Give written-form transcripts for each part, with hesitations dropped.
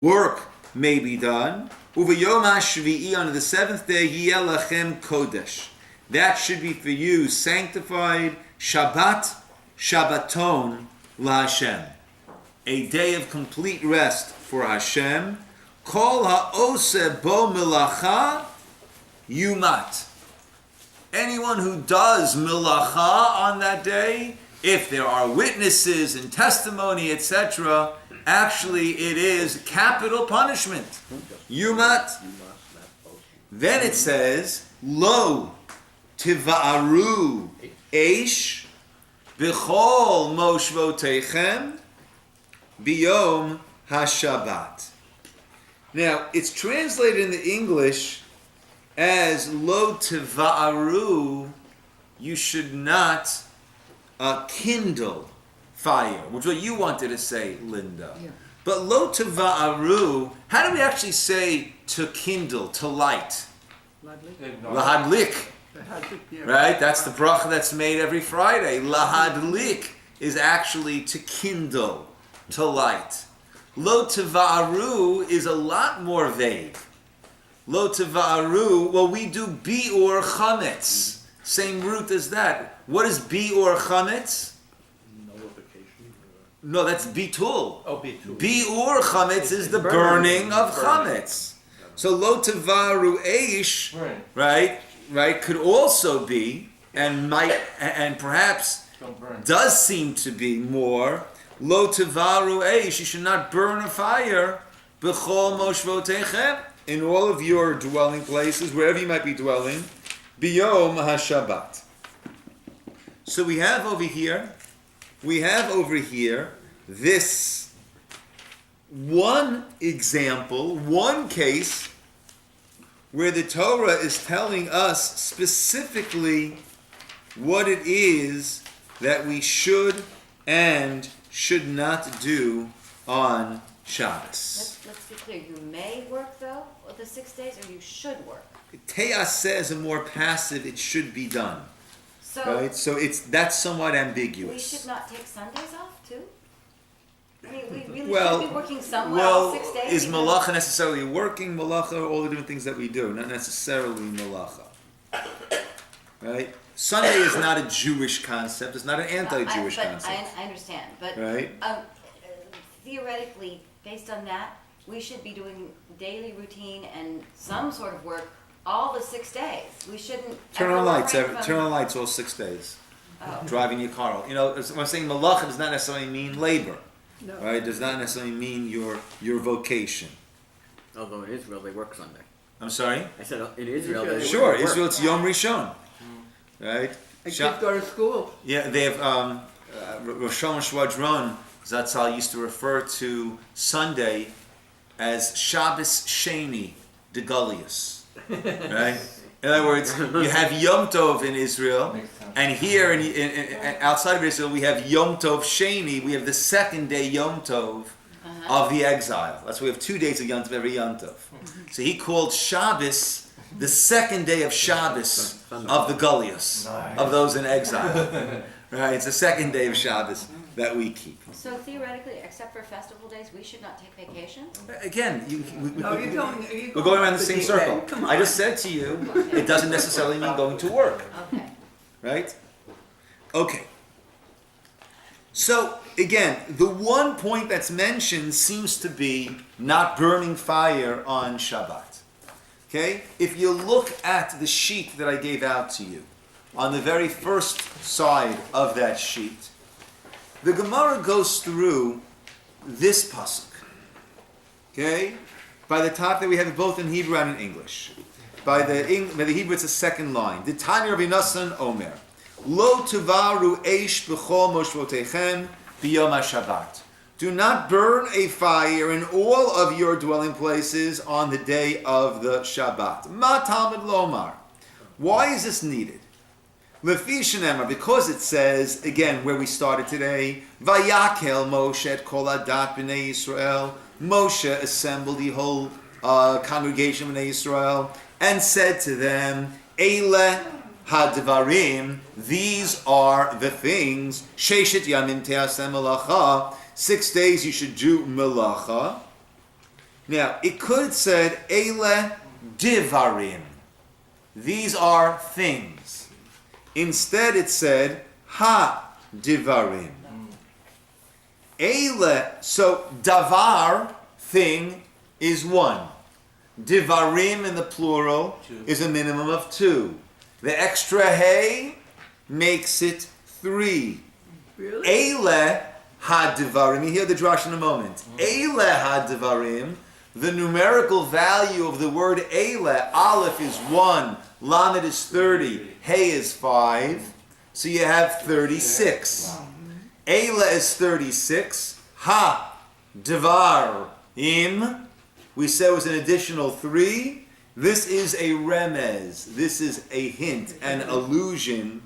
work may be done. Uvayom HaShvi'i, on the seventh day, Yeh Lachem Kodesh. That should be for you sanctified Shabbat, Shabbaton LaHashem. A day of complete rest for Hashem. Kol ha'oseh bo melacha yumat. Anyone who does melacha on that day, if there are witnesses and testimony, etc., actually it is capital punishment. Yumat. Then it says, Lo tiva'aru eish b'chol moshvotechem biyom haShabbat. Now, it's translated in the English as Lo tiva'aru, you should not kindle fire, which is what you wanted to say, Linda. Yeah. But Lo tiva'aru, how do we actually say to kindle, to light? Lahadlik. Yeah. Right? That's the bracha that's made every Friday. Lahadlik is actually to kindle, to light. Lo tiva'aru is a lot more vague. Lo tiva'aru, well, we do bi'ur chametz. Same root as that. What is bi'ur chametz? No, that's bitul. Oh, bitul. Bi'ur chametz is the burning of chametz. So lo tiva'aru eish, right, could also be, and perhaps does seem to be more, Lo tiva'aru eish, you should not burn a fire, b'chol moshvotechem, in all of your dwelling places, wherever you might be dwelling, biyom haShabbat. So we have over here this one example, one case, where the Torah is telling us specifically what it is that we should and should not do on Shabbos. Let's be clear. You may work, though, the 6 days, or you should work. Te'as says a more passive, it should be done. So, right? So that's somewhat ambiguous. We should not take Sundays off, too? I mean, we really should be working somewhere all 6 days. Is malacha necessarily working malacha, or all the different things that we do? Not necessarily malacha. Right? Sunday is not a Jewish concept. It's not an anti-Jewish concept. I understand. But right? Theoretically, based on that, we should be doing daily routine and some sort of work all the 6 days. We shouldn't turn on lights all 6 days. Oh. Driving your car. You know, when I'm saying malacha does not necessarily mean labor. No. Right? It does not necessarily mean your vocation. Although in Israel they work Sunday. I'm sorry? I said in Israel they Sure, work. Israel it's Yom Rishon. Right? And kids go to school. Yeah, they have Rosh Shwadron Zatzal used to refer to Sunday as Shabbos Sheni de Galius. Right? In other words, you have Yom Tov in Israel, and here in outside of Israel we have Yom Tov Sheni. We have the second day Yom Tov of the exile. That's why we have 2 days of Yom Tov every Yom Tov. So he called Shabbos the second day of Shabbos of the Galius, of those in exile. Right? It's the second day of Shabbos that we keep. So theoretically, except for festival days, we should not take vacation? Again, we're going around the same circle. I just said to you, it doesn't necessarily mean going to work. Okay. Right? Okay. So, again, the one point that's mentioned seems to be not burning fire on Shabbat. Okay? If you look at the sheet that I gave out to you, on the very first side of that sheet, the Gemara goes through this pasuk. Okay? By the top that we have it both in Hebrew and in English. By the Hebrew it's a second line. The Tanya Rabbi Nassan Omer. Lo tuvaru eish b'chol moshvotechem b'yom haShabbat. Do not burn a fire in all of your dwelling places on the day of the Shabbat. Ma Talmud Lomar. Why is this needed? Lefi shenemar, because it says, again, where we started today, Vayakel Moshe et kol adat b'nei Yisrael. Moshe assembled the whole congregation of Bnei Yisrael and said to them, Eile hadvarim, these are the things, Sheshet yamim te'asem melacha, 6 days you should do melacha, Now, it could have said, Eile divarim. These are things. Instead, it said, Ha divarim. Eile, so davar, thing, is one. Divarim in the plural is a minimum of two. The extra hey makes it three. Really? Eile ha-divarim. You hear the drash in a moment. Eile ha-divarim. The numerical value of the word eile, aleph is 1, lamed is 30, hey is 5. So you have 36. Eile is 36. Ha-divarim. We said was an additional 3. This is a remez. This is a hint, an allusion.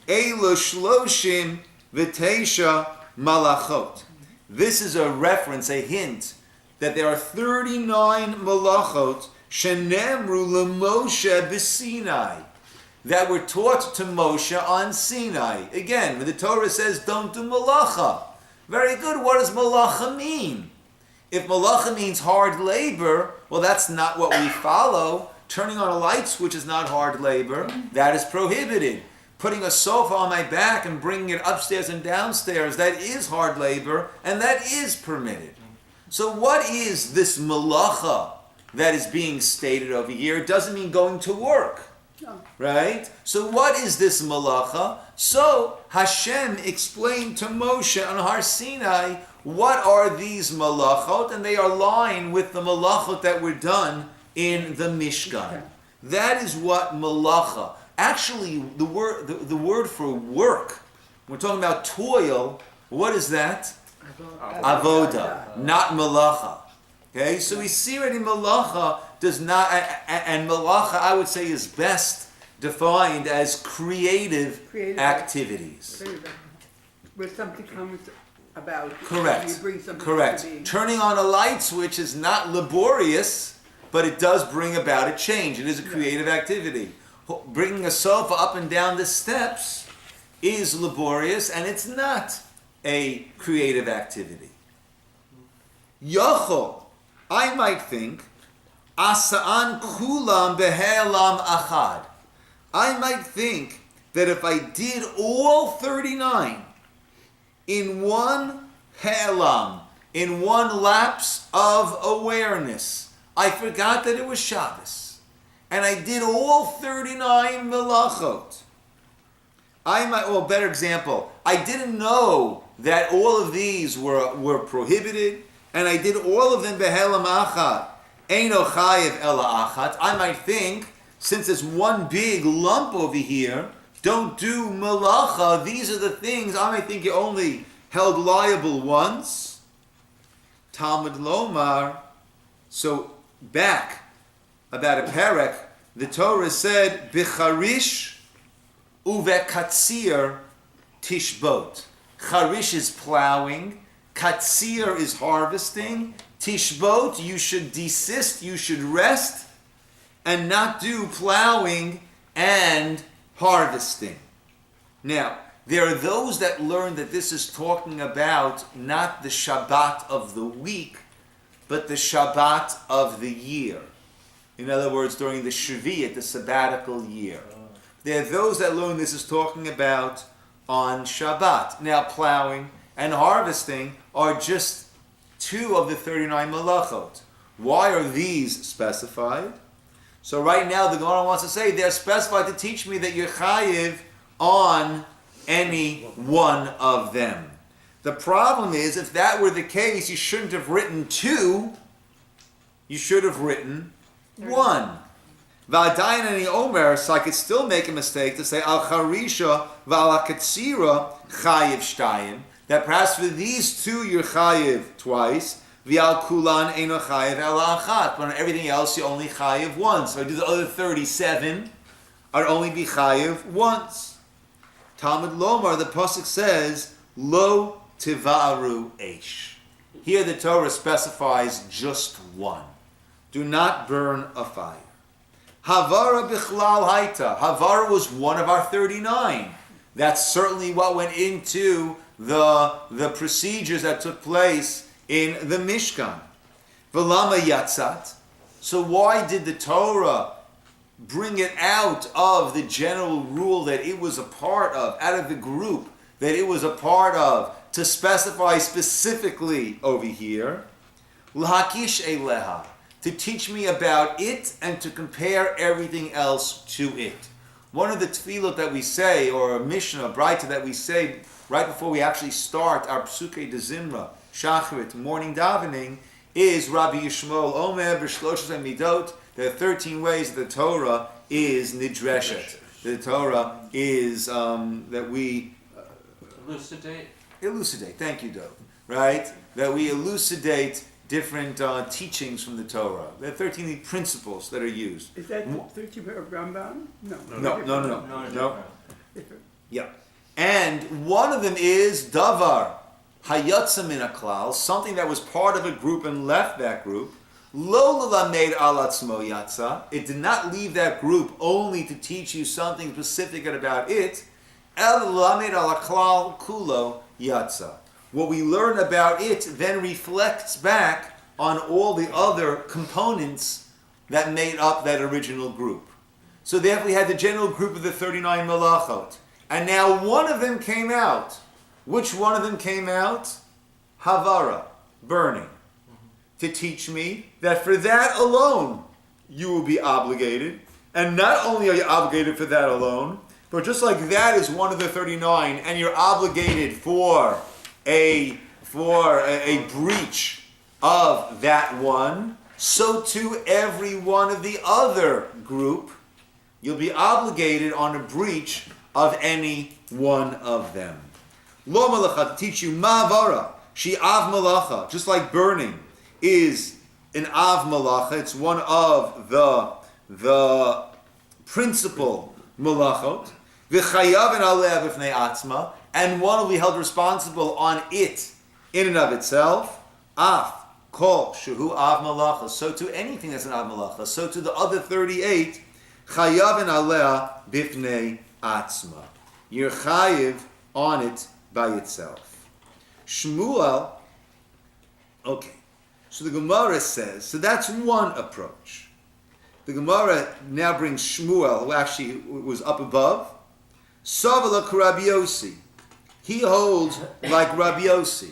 Eilu shloshim v'teisha malachot. This is a reference, a hint, that there are 39 malachot shenemru l'Moshe b'Sinai that were taught to Moshe on Sinai. Again, when the Torah says don't do malacha. Very good. What does malacha mean? If malacha means hard labor, well, that's not what we follow. Turning on a light switch is not hard labor. That is prohibited. Putting a sofa on my back and bringing it upstairs and downstairs, that is hard labor, and that is permitted. So what is this malacha that is being stated over here? It doesn't mean going to work. No. Right? So what is this malacha? So Hashem explained to Moshe on Har Sinai, what are these malachot? And they are lined with the malachot that were done in the Mishkan. That is what malacha. Actually, the word for work, we're talking about toil, what is that? Avoda, not malacha. Okay, so we see already malacha does not, and malacha I would say is best defined as creative activities. Where something comes about. Correct. You bring something Correct. to be. Turning on a light switch is not laborious, but it does bring about a change. It is a creative activity. Bringing a sofa up and down the steps is laborious, and it's not a creative activity. Yochol, I might think, asa'an kulam behelam achad. I might think that if I did all 39 in one helam, in one lapse of awareness, I forgot that it was Shabbos, and I did all 39 melachot. Better example, I didn't know that all of these were prohibited, and I did all of them behelam achad. Eino chayev ela achat. I might think, since there's one big lump over here, don't do malacha. These are the things I might think you only held liable once. Talmud Lomar. So back about a perek, the Torah said bicharish uvekatzir tishbot. Charish is plowing. Katzir is harvesting. Tishbot, you should desist, you should rest, and not do plowing and harvesting. Now, there are those that learn that this is talking about not the Shabbat of the week, but the Shabbat of the year. In other words, during the Shvi'at, the sabbatical year. There are those that learn this is talking about on Shabbat. Now, plowing and harvesting are just 2 of the 39 malachot. Why are these specified? So right now the Gemara wants to say they're specified to teach me that you're chayiv on any one of them. The problem is, if that were the case, you shouldn't have written 2. You should have written 1. V'adayin ani omer, so I could still make a mistake to say al charisha v'al katsira chayiv shtayim. That perhaps for these 2 you're chayiv twice. V'al kulan eino chayiv ela achat. But on everything else you only chayiv once. So I do the other 37, I'd only be chayiv once. Talmud Lomar, the pasuk says, lo tivaru eish. Here the Torah specifies just 1. Do not burn a fire. Havara bichlal haita. Havara was one of our 39. That's certainly what went into the procedures that took place in the Mishkan. V'lama yatzat. So why did the Torah bring it out of the general rule that it was a part of, out of the group that it was a part of, to specify specifically over here? L'hakish eleha, to teach me about it and to compare everything else to it. One of the tefillot that we say, or a mishnah, a braita that we say right before we actually start our Psukei de Zimra, Shacharit, morning davening, is Rabbi Yishmael Omer b'shloshos midot. There are 13 ways that the Torah is nidreshet. The Torah is that we elucidate. Thank you, Dov. Right? That we elucidate different teachings from the Torah. There are 13 principles that are used. Is that 13 of Rambam? No. Yeah. And one of them is davar hayatza min haklal, something that was part of a group and left that group. Lo lelamed al atzmo yatza. It did not leave that group only to teach you something specific about it. El lelamed al haklal kulo yatza. What we learn about it then reflects back on all the other components that made up that original group. So therefore we had the general group of the 39 malachot. And now one of them came out. Which one of them came out? Havara, burning. To teach me that for that alone you will be obligated. And not only are you obligated for that alone, but just like that is one of the 39 and you're obligated for a breach of that one, so too every one of the other group, you'll be obligated on a breach of any one of them. Lo malacha, to teach you ma'avara, she av malacha, just like burning is an av malacha, it's one of the principal malachot, v'chayav and aleh b'fnei atzma, and one will be held responsible on it in and of itself. Af, kol, shehu av malacha. So to anything that's an av malacha. So to the other 38, chayav and aleh b'fnei atzma. You're chayiv on it by itself. Shmuel, okay. So the Gemara says, so that's one approach. The Gemara now brings Shmuel, who actually was up above. Savala Rabbi Yossi. He holds like Rabbi Yossi.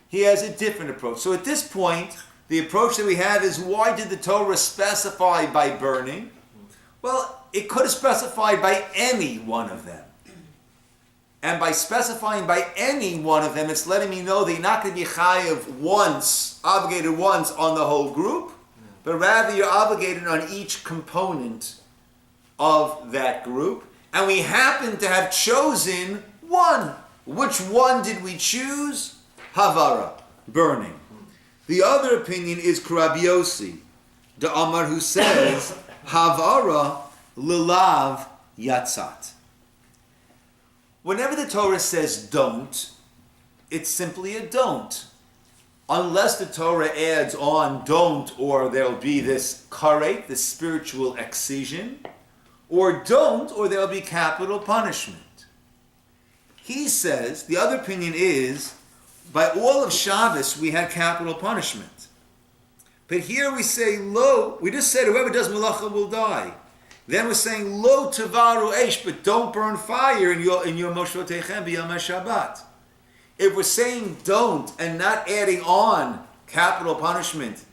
He has a different approach. So at this point, the approach that we have is, why did the Torah specify by burning? Well, it could have specified by any one of them. And by specifying by any one of them, it's letting me know they're not going to be chayav once, obligated once on the whole group, but rather you're obligated on each component of that group. And we happen to have chosen one. Which one did we choose? Havara, burning. The other opinion is Rabbi Yossi, the Amar, who says, Havara lilav yatzat. Whenever the Torah says don't, it's simply a don't. Unless the Torah adds on don't, or there'll be this karet, this spiritual excision, or don't, or there'll be capital punishment. He says, the other opinion is, by all of Shabbos we had capital punishment. But here we say lo, we just said whoever does malacha will die. Then we're saying lo tavaru eish, but don't burn fire in your Moshe Teichem b'yom Shabbat. If we're saying don't and not adding on capital punishment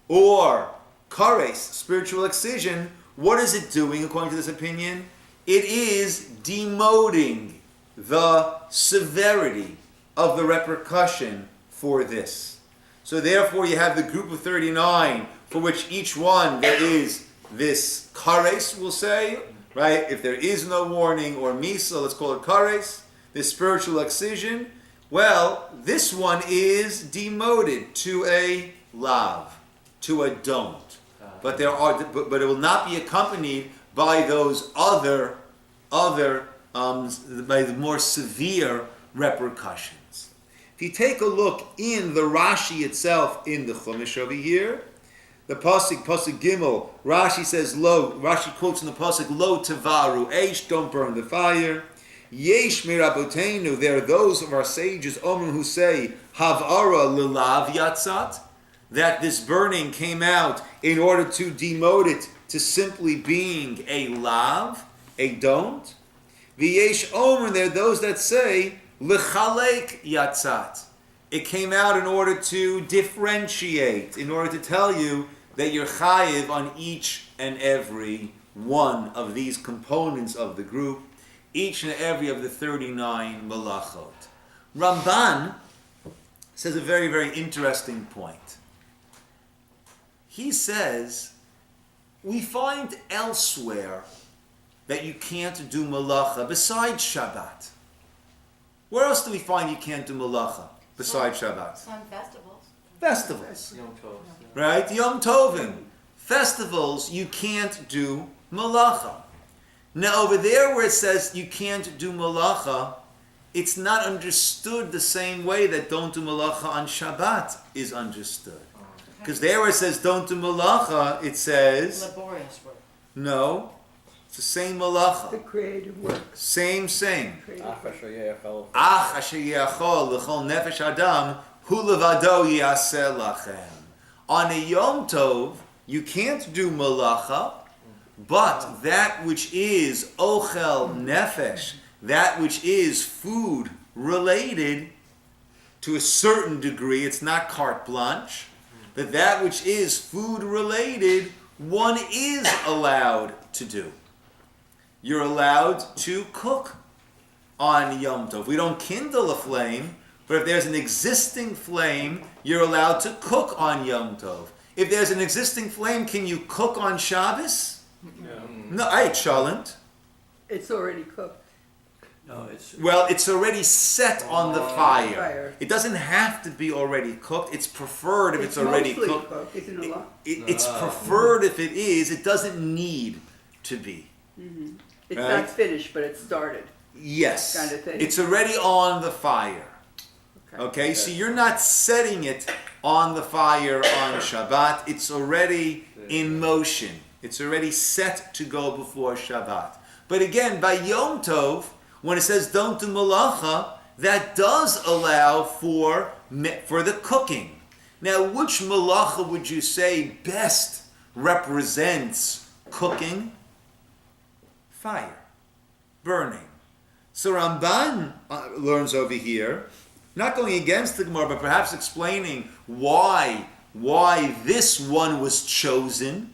or kares, spiritual excision, what is it doing according to this opinion? It is demoting the severity of the repercussion for this. So therefore you have the group of 39 for which each one there is this kares, we'll say, right? If there is no warning or misa, let's call it kares, this spiritual excision. Well, this one is demoted to a lav, to a don't. But but it will not be accompanied by those other by the more severe repercussions. If you take a look in the Rashi itself in the Chumash over here, the pasuk Gimel, Rashi says lo. Rashi quotes in the pasuk lo tavaru eish, don't burn the fire. Yesh mirabotenu, there are those of our sages Omrim who say havara lilav yatzat, that this burning came out in order to demote it to simply being a lav, a don't. V'yesh omer, there are those that say, lechalek yatzat. It came out in order to differentiate, in order to tell you that you're chayiv on each and every one of these components of the group, each and every of the 39 malachot. Ramban says a very, very interesting point. He says, we find elsewhere that you can't do malacha besides Shabbat. Where else do we find you can't do malacha besides Shabbat? Some festivals. Festivals. Yom Tov. Right? Yom Tovim. Festivals, you can't do malacha. Now over there where it says you can't do malacha, it's not understood the same way that don't do malacha on Shabbat is understood. Because there where it says don't do malacha, it says, Laborious work. no, it's the same The malacha. creative work. Same. Creative Ach, work. asher ye'achol. Ach asher ye'achol l'chol nefesh adam hu levado yaseh lachem. On a Yom Tov, you can't do malacha, but that which is ochel nefesh, that which is food related to a certain degree, it's not carte blanche, but that which is food related, one is allowed to do. You're allowed to cook on Yom Tov. We don't kindle a flame, but if there's an existing flame, you're allowed to cook on Yom Tov. If there's an existing flame, can you cook on Shabbos? No, I ate Chollent. It's already cooked. No, it's Well, it's already set on the fire. Fire. It doesn't have to be already cooked. It's preferred if it's already mostly cooked. Isn't it a lot? It's preferred if it is. It doesn't need to be. It's Right. not finished, but it's started. Yes. Kind of thing. It's already on the fire. Okay, so you're not setting it on the fire on Shabbat. It's already in motion. It's already set to go before Shabbat. But again, by Yom Tov, when it says don't do malacha, that does allow for the cooking. Now, which malacha would you say best represents cooking? Fire. Burning. So Ramban learns over here, not going against the Gemara, but perhaps explaining why this one was chosen.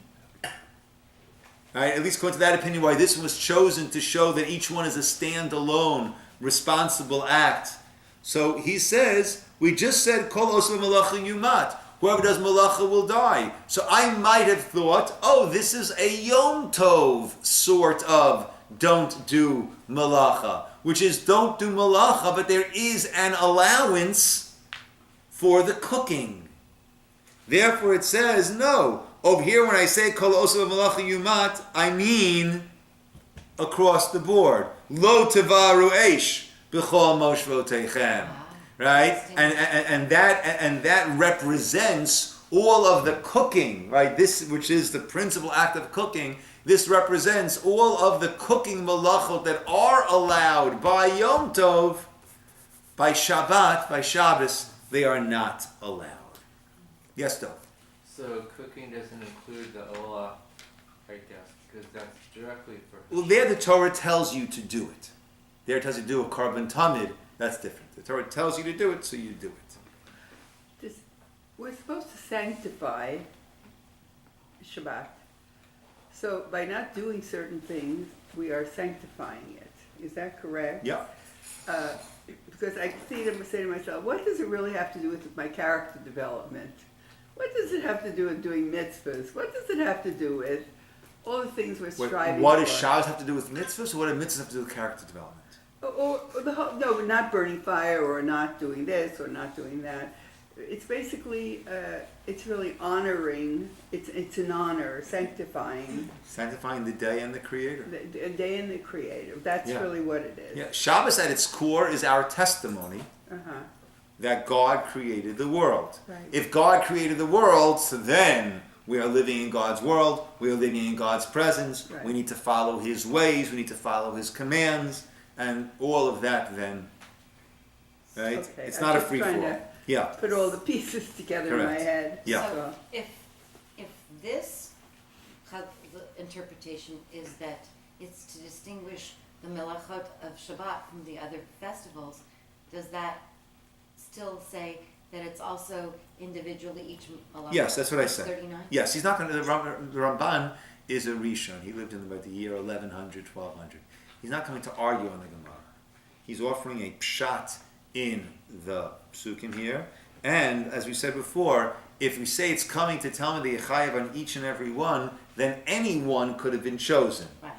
Right? At least according to that opinion, why this one was chosen to show that each one is a standalone, responsible act. So he says, we just said, Kol osav malacha yumat. Whoever does malacha will die. So I might have thought, oh, this is a Yom Tov sort of don't do malacha, which is don't do malacha, but there is an allowance for the cooking. Therefore it says, no, over here when I say kol osav malacha yumat, I mean across the board. Lo tevaru eish b'chol moshvotechem. Right? And that represents all of the cooking, right? This, which is the principal act of cooking, this represents all of the cooking malachot that are allowed by Yom Tov. By Shabbat, by Shabbos, they are not allowed. Yes, Dov? so cooking doesn't include the olah, I guess, because that's directly for. Well, there the Torah tells you to do it. There it tells you to do a carbon tamid. That's different. The Torah tells you to do it, so you do it. We're supposed to sanctify Shabbat. So by not doing certain things, we are sanctifying it. Is that correct? Yeah. Because I say to myself, what does it really have to do with my character development? What does it have to do with doing mitzvahs? What does it have to do with all the things we're striving What for? does Shabbos have to do with mitzvahs, or what do mitzvahs have to do with character development? Or the whole, no, not burning fire, or not doing this, or not doing that. It's basically, it's really honoring. It's an honor, sanctifying Sanctifying the day and the Creator. a day in the Creator. That's Yeah. really what it is. Yeah. Shabbos at its core is our testimony that God created the world. Right. If God created the world, so then we are living in God's world. We are living in God's presence. Right. We need to follow His ways. We need to follow His commands, and all of that. Then, right? Okay, It's I'm not a just free for trying all. to Yeah. put all the pieces together in my Correct. head. Yeah. So if this the interpretation is that it's to distinguish the melachot of Shabbat from the other festivals, does that still say that it's also individually each malachot? Yes, that's what I said. 39? Yes, he's not going to. The Ramban is a Rishon. He lived in about the year 1100, 1200. He's not coming to argue on the Gemara. He's offering a pshat in the psukim here. And as we said before, if we say it's coming to tell me the Yechayev on each and every one, then any one could have been chosen. Right.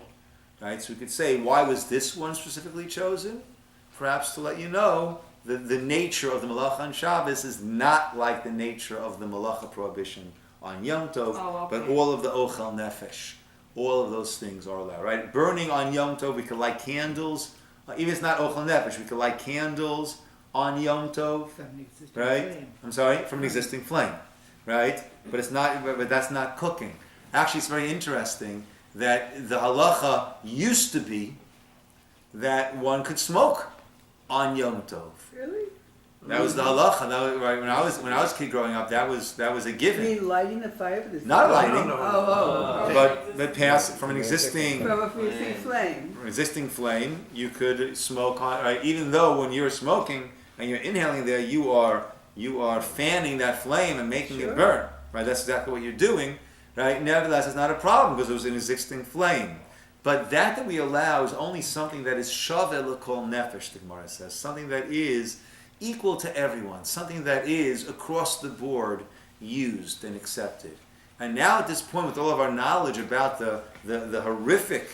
Right? So we could say, why was this one specifically chosen? Perhaps to let you know the nature of the malacha on Shabbos is not like the nature of the malacha prohibition on Yom Tov, but all of the ochel nefesh, all of those things are allowed. Right? Burning on Yom Tov, we could light candles. Even if it's not ochel nefesh, we could light candles on Yom Tov. Right? flame. I'm sorry, from an existing flame. Right? But it's not. But that's not cooking. Actually, it's very interesting that the halacha used to be that one could smoke on Yom Tov. Really? That was the halacha. That was, right, when I was a kid growing up, that was a You given. mean lighting the fire with the Not smoke? lighting, Oh. but pass from an existing From a freezing flame. flame, you could smoke on. Right? Even though when you're smoking and you're inhaling there, you are fanning that flame and making Sure. it burn. Right? That's exactly what you're doing. Right? Nevertheless, it's not a problem because it was an existing flame. But that we allow is only something that is shaveh l'kol nefesh, the Gemara says, something that is equal to everyone, something that is across the board used and accepted. And now at this point, with all of our knowledge about the horrific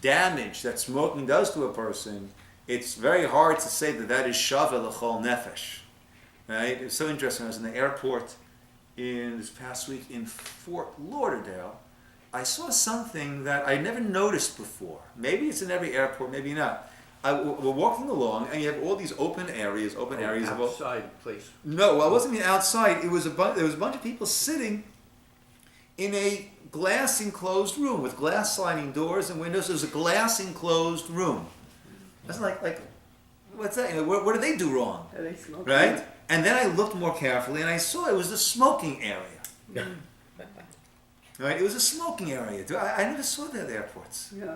damage that smoking does to a person, it's very hard to say that is shaveh l'kol nefesh. Right? It's so interesting. I was in the airport in this past week in Fort Lauderdale. I saw something that I never noticed before. Maybe it's in every airport, maybe not. We're walking along, and you have all these open areas of all. Outside place. No, well, it wasn't even outside. It was there was a bunch of people sitting in a glass enclosed room with glass sliding doors and windows. It was a glass enclosed room. That's like what's that? You know, what did they do wrong? Are they smoking? Right? And then I looked more carefully, and I saw it was the smoking area. Right? It was a smoking area. I never saw that at airports. Yeah.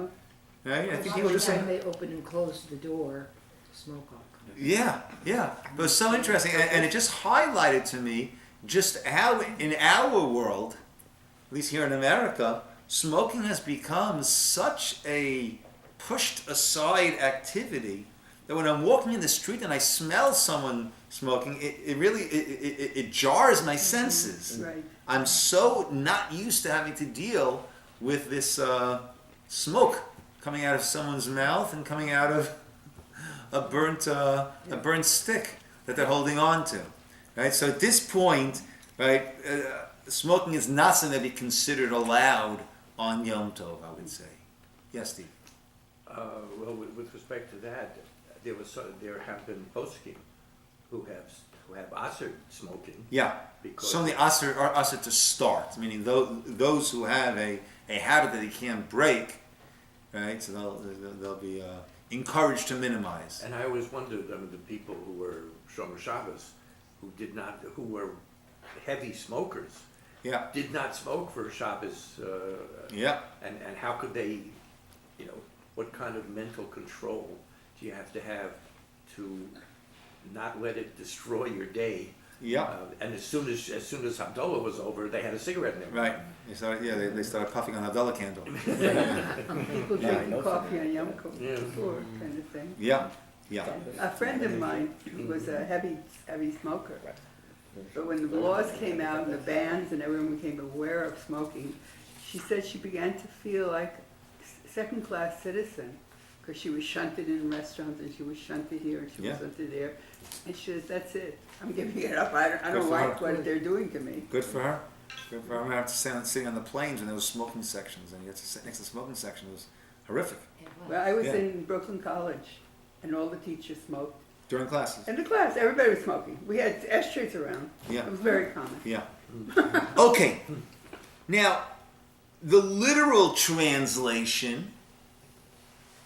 Right? I think people Every just time they open and close the door, smoke all comes. Yeah. But it was so interesting, and it just highlighted to me just how in our world, at least here in America, smoking has become such a pushed aside activity that when I'm walking in the street and I smell someone smoking, it really jars my senses. Right. I'm so not used to having to deal with this smoke coming out of someone's mouth and coming out of a burnt stick that they're holding on to. Right? So at this point, right, smoking is not something that be considered allowed on Yom Tov, I would say. Yes, Steve. Well, with respect to that, there have been poskim who have aser smoking. Yeah. Because Some of the aser are aser to start, meaning those who have a habit that they can't break, right? So they'll be encouraged to minimize. And I always wondered, the people who were Shomer Shabbos, who were heavy smokers, Yeah. did not smoke for Shabbos. Yeah. And how could they, what kind of mental control do you have to not let it destroy your day? Yeah. And as soon as Havdalah was over, they had a cigarette in their mouth. Right. They started puffing on a Havdalah candle. People Yeah, I drinking know coffee on Yom Kippur Yeah. kind of thing. Yeah. A friend of mine was a heavy smoker. But when the laws came out and the bans and everyone became aware of smoking, she said she began to feel like a second-class citizen because she was shunted in restaurants and she was shunted here and she was shunted there. And she says, that's it. I'm giving it up. I Good don't for like her. what they're doing to me. Good for her. Good for her. I remember sitting on the planes when there was smoking sections, and you had to sit next to the smoking section. It was horrific It was. Well, I was Yeah. in Brooklyn College and all the teachers smoked. during classes. In the class, everybody was smoking. We had ashtrays around. Yeah. It was very common. Yeah. Okay. Now, the literal translation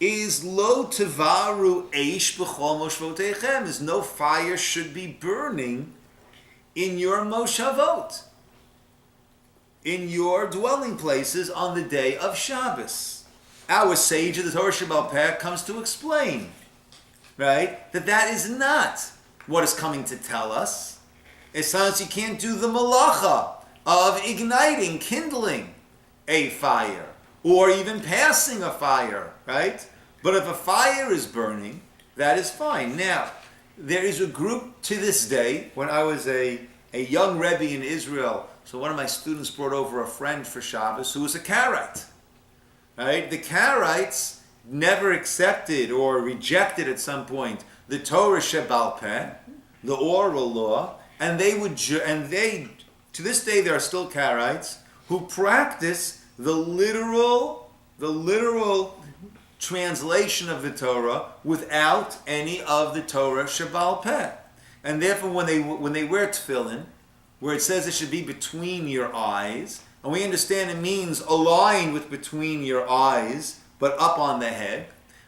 is lo tevaru eish b'chol moshvotechem, is no fire should be burning in your moshavot, in your dwelling places on the day of Shabbos. Our sage of the Torah Shebaal Peh comes to explain, right, that is not what is coming to tell us. It sounds you can't do the malacha of igniting, kindling a fire, or even passing a fire, right? But if a fire is burning, that is fine. Now, there is a group to this day, when I was a young Rebbe in Israel, so one of my students brought over a friend for Shabbos who was a Karaite. Right? The Karaites never accepted or rejected at some point the Torah Shebaal Peh, the oral law, and they to this day there are still Karaites who practice the literal translation of the Torah without any of the Torah Shebaal Peh. And therefore when they wear tefillin, where it says it should be between your eyes, and we understand it means aligned with between your eyes, but up on the head.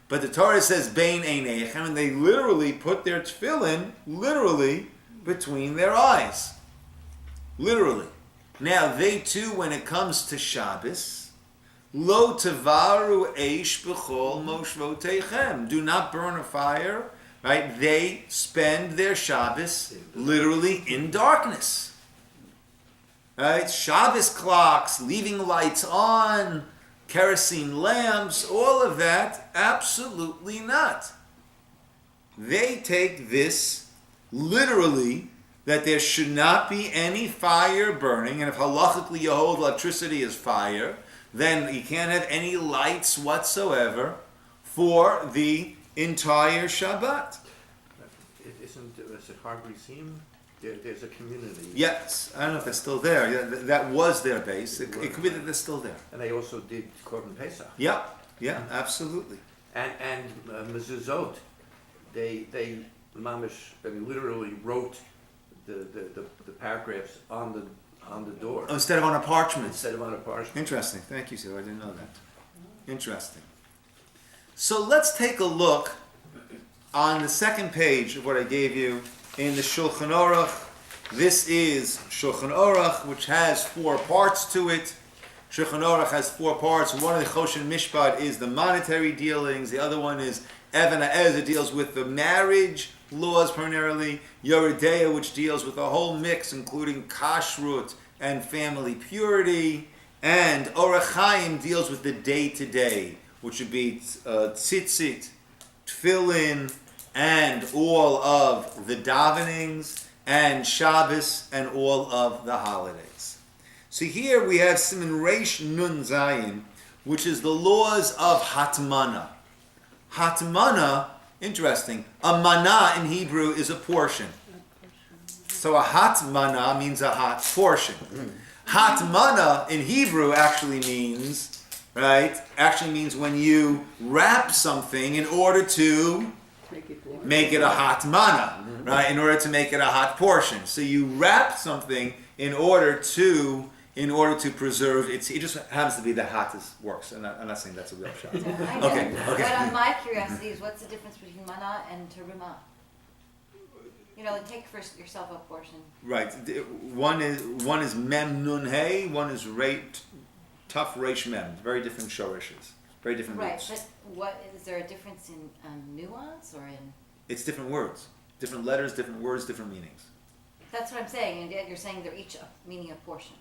But the Torah says bein einechem, and they literally put their tefillin literally between their eyes. Literally. Now they too, when it comes to Shabbos, lo tevaru eish b'chol moshvotechem, do not burn a fire, right? They spend their Shabbos literally in darkness. Right? Shabbos clocks, leaving lights on, kerosene lamps, all of that, absolutely not. They take this literally, that there should not be any fire burning, and if halachically you hold electricity as fire, then you can't have any lights whatsoever for the entire Shabbat. Isn't Sechar Brisim? There's a community. Yes, I don't know if they're still there. Yeah, that was their base. It could be that they're still there. And they also did Korban Pesach. Yeah, absolutely. And mezuzot, they mamish, literally wrote the paragraphs on the door. Instead of on a parchment. Instead of on a parchment. Interesting. Thank you, sir. I didn't know that. Interesting. So let's take a look on the second page of what I gave you in the Shulchan Aruch. This is Shulchan Aruch, which has 4 parts to it. Shulchan Aruch has 4 parts. One of the Choshen Mishpat is the monetary dealings. The other one is Even HaEzer, deals with the marriage laws primarily. Yoredeya, which deals with a whole mix, including kashrut and family purity. And Orach Chaim deals with the day-to-day, which would be tzitzit, tefillin, and all of the davenings, and Shabbos, and all of the holidays. So here we have Siman Reish Nun Zayin, which is the laws of Hatmana. Hatmana, interesting, a mana in Hebrew is a portion. So a hatmana means a hot portion. Hatmana in Hebrew actually means when you wrap something in order to make it a hot mana, right? In order to make it a hot portion. So you wrap something in order to preserve it. It just happens to be the hottest works. I'm not saying that's a real shot. Okay. But my curiosity is, what's the difference between mana and teruma? Like take for yourself a portion. Right. One is mem nun hey. One is tough reish mem. Very different shorishes. Very different roots. Right, but what is there a difference in nuance or in? It's different words, different letters, different words, different meanings. That's what I'm saying, and yet you're saying they're each meaning a portion.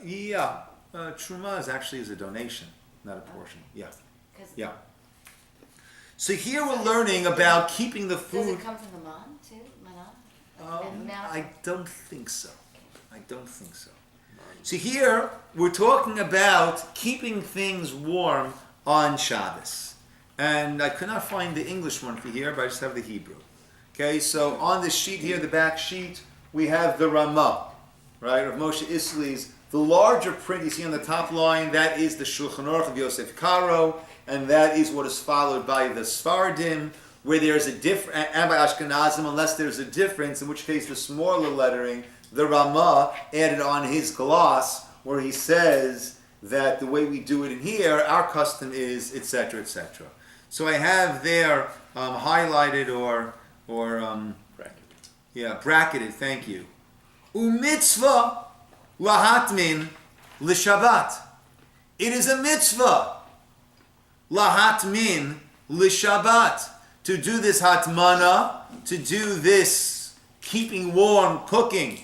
Truma is actually a donation, not a portion. Yeah. Yeah. So here we're learning about keeping the food. Does it come from the man too? Mana? I don't think so. So here we're talking about keeping things warm on Shabbos. And I could not find the English one for here, but I just have the Hebrew. Okay, so on this sheet here, the back sheet, we have the Ramah, right, of Moshe Isserles. The larger print you see on the top line, that is the Shulchan Aruch of Yosef Karo, and that is what is followed by the Sfardim, where there's a difference, and by Ashkenazim, unless there's a difference, in which case the smaller lettering, the Ramah added on his gloss, where he says that the way we do it in here, our custom is, etc., etc. So I have there highlighted or bracketed. Thank you. Umitzvah lahatmin l'Shabbat. It is a mitzvah lahatmin l'Shabbat, to do this hatmana, to do this keeping warm, cooking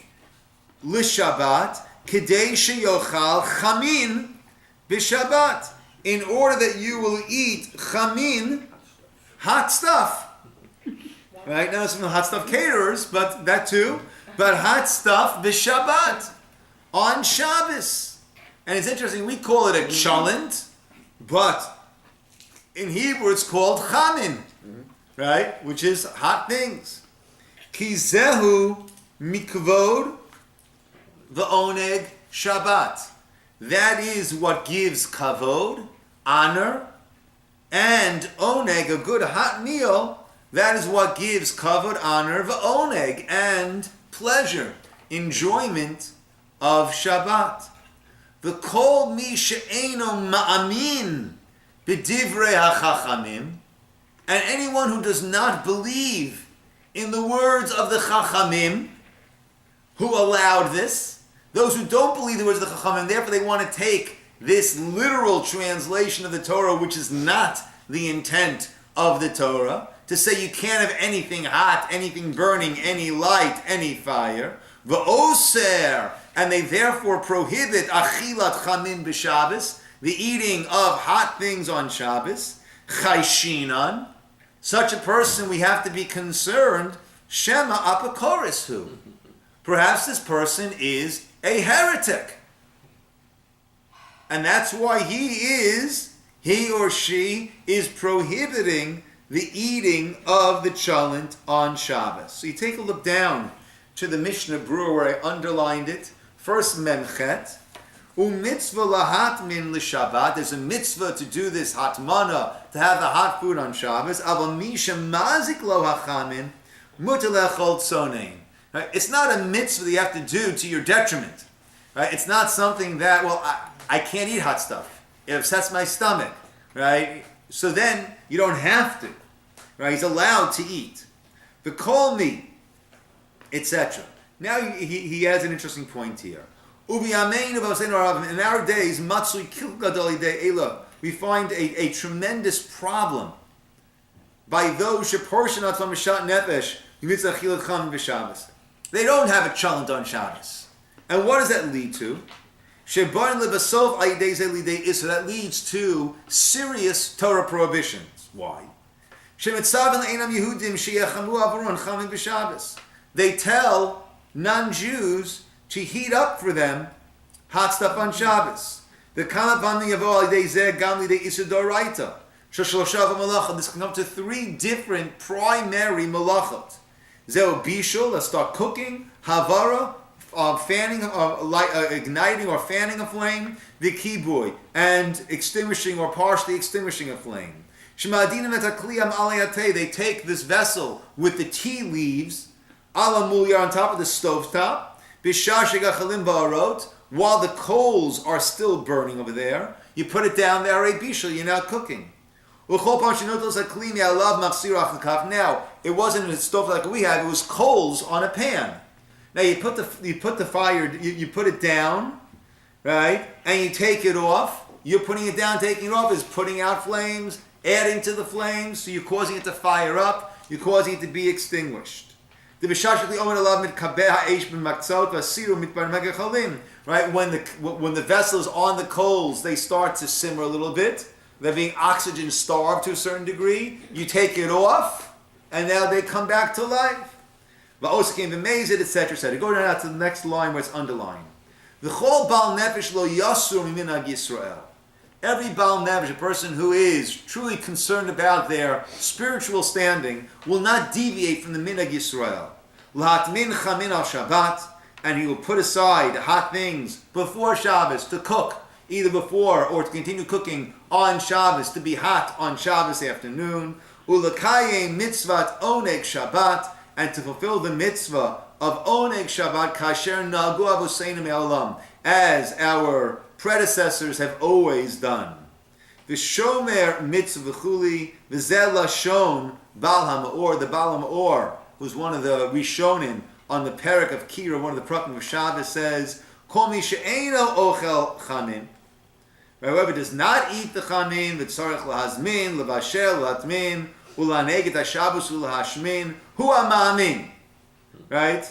l'Shabbat, kedei sheyochal chamin b'Shabbat, in order that you will eat chamin, hot stuff. Right now, some hot stuff caterers, but that too. But hot stuff b'Shabbat, on Shabbos. And it's interesting, we call it a chollent, but in Hebrew it's called chamin, right? Which is hot things. Ki zehu mikvod v'oneg Shabbat. That is what gives kavod, honor, and oneg, a good hot meal. That is what gives kavod, honor, v'oneg, and pleasure, enjoyment of Shabbat. The kol mi she'eno ma'amin b'divrei hachachamim, and anyone who does not believe in the words of the chachamim, who allowed this, those who don't believe the words of the chachamim, therefore they want to take this literal translation of the Torah, which is not the intent of the Torah, to say you can't have anything hot, anything burning, any light, any fire. V'oser, and they therefore prohibit achilat chamin b'Shabbos, the eating of hot things on Shabbos. Chayshinan, such a person we have to be concerned. Shema apokoris hu, perhaps this person is a heretic, and that's why he or she is prohibiting the eating of the chollent on Shabbos. So you take a look down to the Mishnah Berurah where I underlined it. First Memchet, u'mitzvah lahatmin l'Shabbat. There's a mitzvah to do this hatmana, to have the hot food on Shabbos. Aval mi shemazik lo hachamin mutar lechol tzonein. It's not a mitzvah that you have to do to your detriment. Right? It's not something that, well, I can't eat hot stuff. It upsets my stomach. Right? So then you don't have to. Right? He's allowed to eat. The kol mi, etc. Now he has an interesting point here. In our days, we find a tremendous problem by those they don't have a chollent on Shabbos. And what does that lead to? So that leads to serious Torah prohibitions. Why? They tell non-Jews to heat up for them hot stuff on Shabbos. This can come to three different primary malachot. Zeo bishul, let's start cooking. Havara, fanning, igniting or fanning a flame. The kibui, and extinguishing or partially extinguishing a flame. They take this vessel with the tea leaves, ala mulyar, on top of the stovetop, while the coals are still burning over there. You put it down there, you're now cooking. Now, it wasn't a stove like we have, it was coals on a pan. Now you put the fire, you put it down, right? And you take it off. You're putting it down, taking it off is putting out flames, adding to the flames, so you're causing it to fire up, you're causing it to be extinguished. Right? When the vessel is on the coals, they start to simmer a little bit. They're being oxygen starved to a certain degree. You take it off, and now they come back to life. Etc., etc. Go down to the next line where it's underlined. Every Baal Nefesh, a person who is truly concerned about their spiritual standing, will not deviate from the Minhag Yisrael. L'hatmin chamin al Shabbat, and he will put aside hot things before Shabbos to cook, either before or to continue cooking on Shabbos, to be hot on Shabbos afternoon. Ulakayim mitzvat oneg Shabbat, and to fulfill the mitzvah of oneg Shabbat kasher nagu avoseinu me'olam, as our predecessors have always done. V'shomer mitzvah v'chuli v'zeh lashon Bal HaMaor, the Bal HaMaor, who's one of the Rishonim on the Perek of Kira, one of the Prakim of Shabbos, says, Kol mi she'eino ochel chanin, whoever does not eat the chanin, v'tzarech lahazmin, levashel, latmin, ulaneg et HaShabbos ulahashmin, hu ha'ma'amin. Right?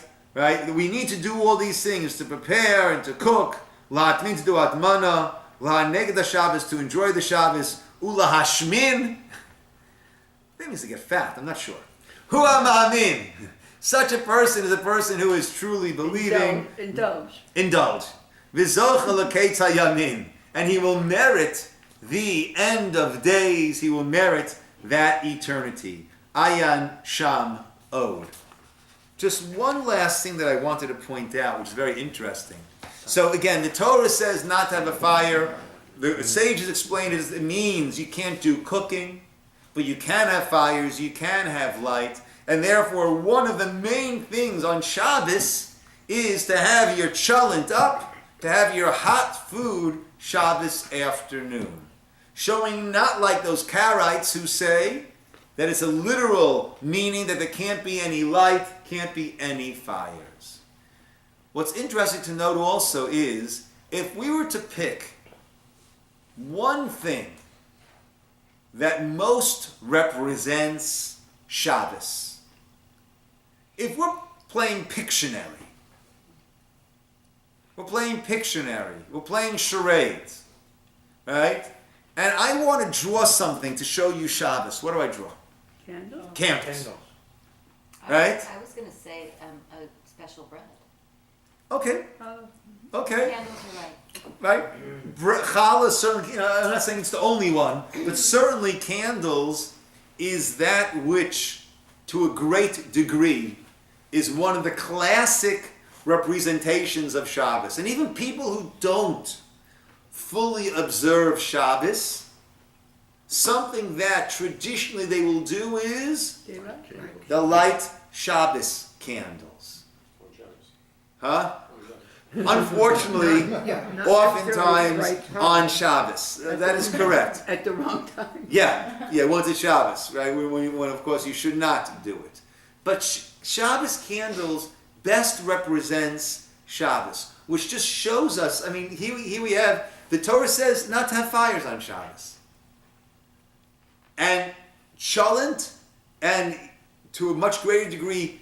We need to do all these things, to prepare and to cook, latmin to do atmana, lahaneg et HaShabbos to enjoy the Shabbos, ulahashmin. That means to get fat, I'm not sure. Hu ha'ma'amin. Such a person is a person who is truly believing. Indulge. V'zocha l'keitz hayamin. And he will merit the end of days. He will merit that eternity. Ayan Sham Od. Just one last thing that I wanted to point out, which is very interesting. So again, the Torah says not to have a fire. The sages explain it means you can't do cooking, but you can have fires, you can have light. And therefore, one of the main things on Shabbos is to have your chollent up, to have your hot food Shabbos afternoon. Showing not like those Karaites who say that it's a literal meaning that there can't be any light, can't be any fires. What's interesting to note also is, if we were to pick one thing that most represents Shabbos, if we're playing Pictionary, we're playing charades, right? And I want to draw something to show you Shabbos. What do I draw? Candles. Right? I was going to say a special bread. Okay. Okay. Candles are right. Right? Challah, certainly, I'm not saying it's the only one, but certainly candles is that which, to a great degree, is one of the classic representations of Shabbos. And even people who don't fully observe Shabbos, something that traditionally they will do is they'll light Shabbos candles. Huh? Unfortunately, oftentimes on Shabbos. That is correct. At the wrong time. Yeah, once it's Shabbos, right? When of course you should not do it. But Shabbos candles best represents Shabbos, which just shows us, I mean, here we have, the Torah says not to have fires on Shabbos. And Chollent, and to a much greater degree,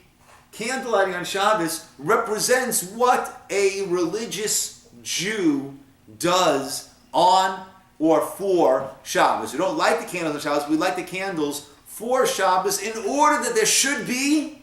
candle lighting on Shabbos represents what a religious Jew does on or for Shabbos. We don't light the candles on Shabbos, we light the candles for Shabbos in order that there should be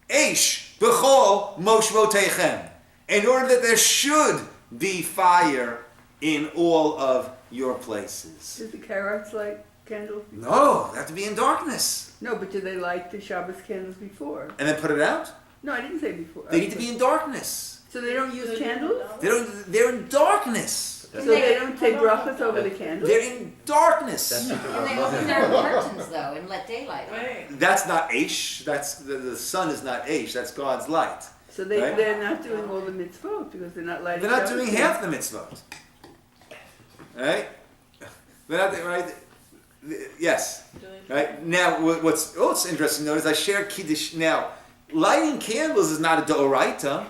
Eish b'chol moshvotechem. In order that there should be fire in all of your places. Does the Karaites light candles? No, they have to be in darkness. No, but do they light the Shabbos candles before? And then put it out? No, I didn't say before. They need to be in darkness. So they don't use candles? They're in darkness. So they don't take brachas over the candles? They're in darkness. And they open their curtains though and let daylight in. That's not Aish. That's the sun is not Aish. That's God's light. So Right? they're not doing all the mitzvot because they're not lighting They're not Shabbos doing candles. half the mitzvot. Right? They're not, right? Yes. Right? Now, what's interesting though is I share Kiddush. Now, lighting candles is not a Doraita.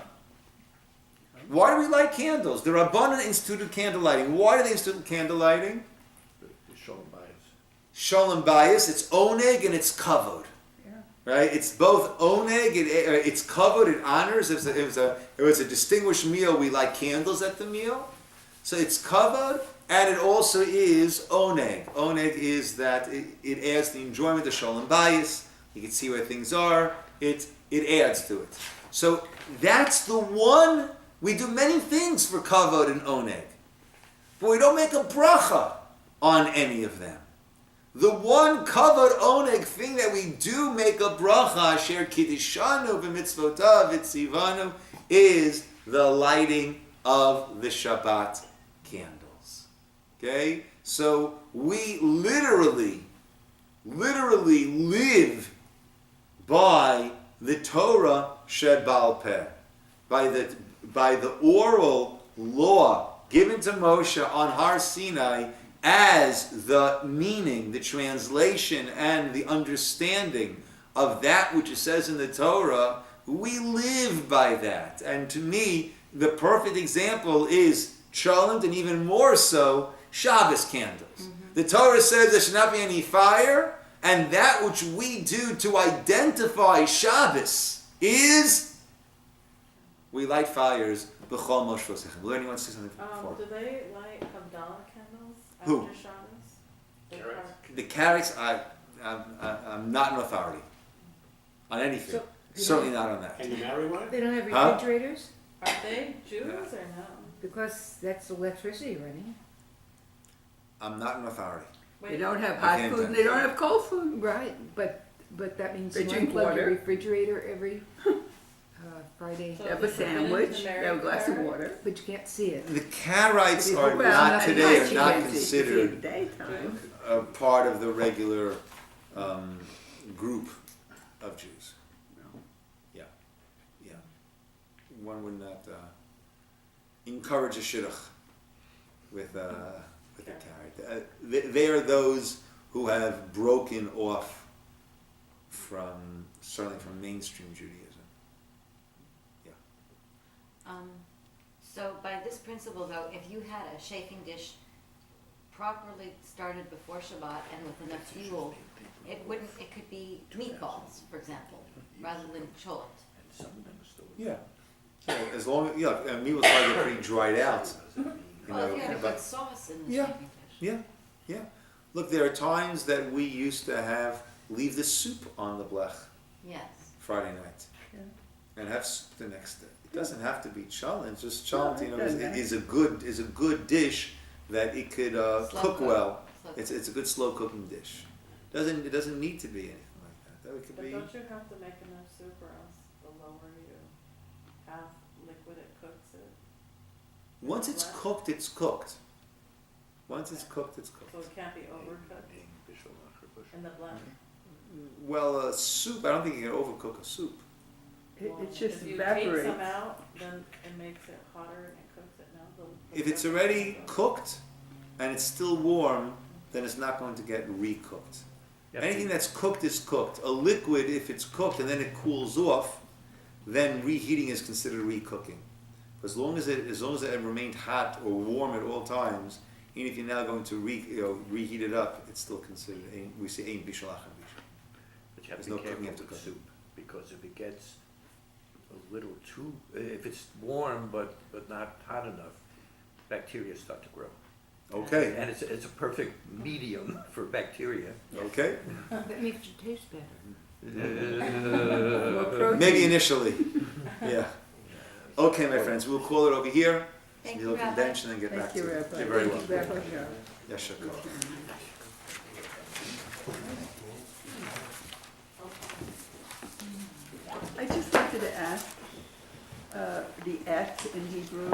Why do we light candles? The Rabbanan instituted candle lighting. Why do they institute candle lighting? Shalom bias. It's oneg and it's kavod. Right? It's both oneg, it's kavod, it honors. If it was a distinguished meal, we light candles at the meal. So it's kavod, and it also is oneg. Oneg is that it adds the enjoyment of shalom bias. You can see where things are. It adds to it. So that's the one. We do many things for kavod and oneg, but we don't make a bracha on any of them. The one kavod oneg thing that we do make a bracha, asher kiddishanu v'mitzvotav v'tzivanu, is the lighting of the Shabbat candles. Okay? So we literally live by the Torah shebal peh, by the oral law given to Moshe on Har Sinai as the meaning, the translation, and the understanding of that which it says in the Torah, we live by that. And to me, the perfect example is Chollent, and even more so, Shabbos candles. The Torah says there should not be any fire, and that which we do to identify Shabbos is we light fires. B'chol Moshe Vosechem. Will anyone say something before? Do they light Havdalah candles Who? after Shabbos? The carrots, I'm not an authority on anything. So, Certainly not on that. Can you marry one? They don't have Huh? refrigerators? Are they Jews Yeah. or no? Because that's electricity running. I'm not an authority. They don't have I hot can't food and they don't have cold food. Right, but that means They you drink unplug your water. refrigerator every Friday, So They have a does the sandwich, Mary they have a glass of Carrot? water. but you can't see it. The Karaites are Well, not at today night are you not can't see. You see it considered at daytime. a part of the regular group of Jews. Yeah, yeah. One would not encourage a shidduch with a carrot. They are those who have broken off from certainly from mainstream Judaism. So by this principle though, if you had a chafing dish properly started before Shabbat and with enough fuel, it could be meatballs, for example, rather than cholent. Yeah. So as long as and meat will probably get pretty dried out. Well, if you had a but- good sauce in the Yeah. chafing dish. Yeah, yeah. Look, there are times that we used to leave the soup on the blech Yes. Friday night Yeah. and have soup the next day. It doesn't have to be cholent. Just cholent, No, you it know, doesn't. is a good dish that it could Slow cook cook. well. Slow It's cook. a good slow cooking dish. It doesn't need to be anything like that. That could But be. don't you have to make enough soup or else the lower you have liquid it cooks it? Once it's Less? cooked, it's cooked. Once it's cooked, it's So cooked. it can't be overcooked in the blend? Well, a soup, I don't think you can overcook a soup. It Well, just if you evaporates. take some out, then it makes it hotter and it cooks it now. If it's already cooked and it's still warm, then it's not going to get recooked. Anything that's cooked is cooked. A liquid, if it's cooked and then it cools off, then reheating is considered recooking. As long as it remained hot or warm at all times, even if you're now going to reheat it up, it's still considered we say ein bishul achar bishul. But you have There's to no be cooking careful after with cooking. soup, because if it gets a little too, if it's warm but not hot enough, bacteria start to grow. Okay. And it's a perfect medium for bacteria. Okay. That makes it taste better. More protein. Maybe initially. Yeah. Okay, my friends, we'll call it over here. Thank We'll you, Rabbi. condense and then get back Thank you, to it. Rabbi. You're very Thank welcome. you, Rabbi. Yes, Shakar. I just wanted to ask, the et in Hebrew,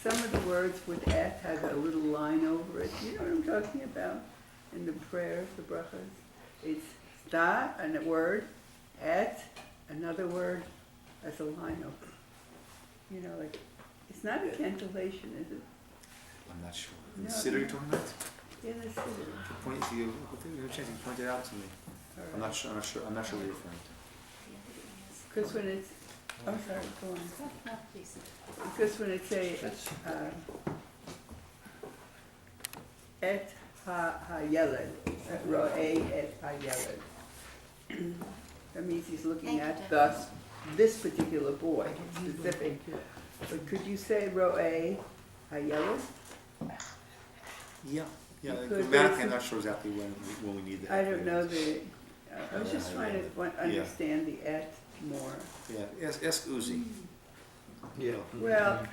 some of the words with et have a little line over it. You know what I'm talking about? In the prayers, the brachas. It's sta, and a word, et, another word, as a line over it. You know, like, it's not a cantillation, is it? I'm not sure. No. The siddur you're talking about? Yeah, that's it. Point to you. Point it out to me. All I'm right. not sure. I'm not sure what you're referring to. Because when it's, I'm sorry, go on. No, please. Because when it say, et ha-yeled, ro'eh et ha-yeled. That means he's looking Thank you, at this particular boy, specific. But could you say ro'eh ha-yeled? Yeah. Yeah. Because Grammatically, there's- I'm not sure exactly when we need that. I don't know I was just trying to Yeah. understand the et more. Yeah. Ask Uzi. Yeah. Well,